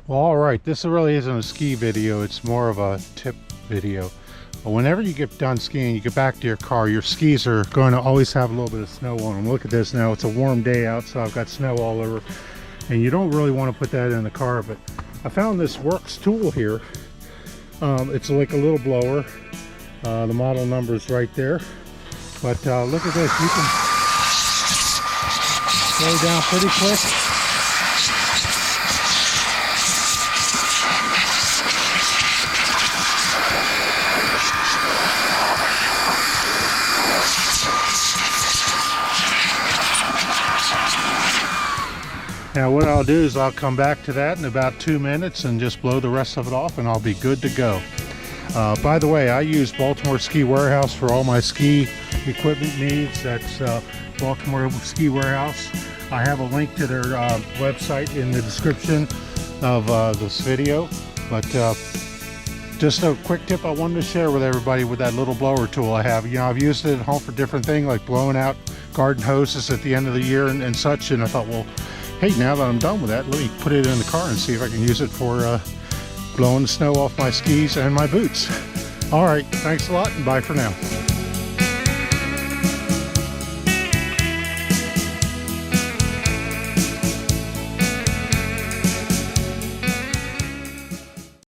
Well, all right, this really isn't a ski video, it's more of a tip video. Whenever you get done skiing, you get back to your car, your skis are going to always have a little bit of snow on them. Look at this now, it's a warm day out, so I've got snow all over, and you don't really want to put that in the car. But I found this Worx tool here. It's like a little blower. The model number is right there, but look at this, you can slow down pretty quick. Now what I'll do is I'll come back to that in about 2 minutes and just blow the rest of it off, and I'll be good to go. By the way, I use Baltimore Ski Warehouse for all my ski equipment needs. That's Baltimore Ski Warehouse. I have a link to their website in the description of this video. But just a quick tip I wanted to share with everybody with that little blower tool I have. You know, I've used it at home for different things like blowing out garden hoses at the end of the year and such. And I thought, well, hey, now that I'm done with that, let me put it in the car and see if I can use it for blowing the snow off my skis and my boots. All right, thanks a lot, and bye for now.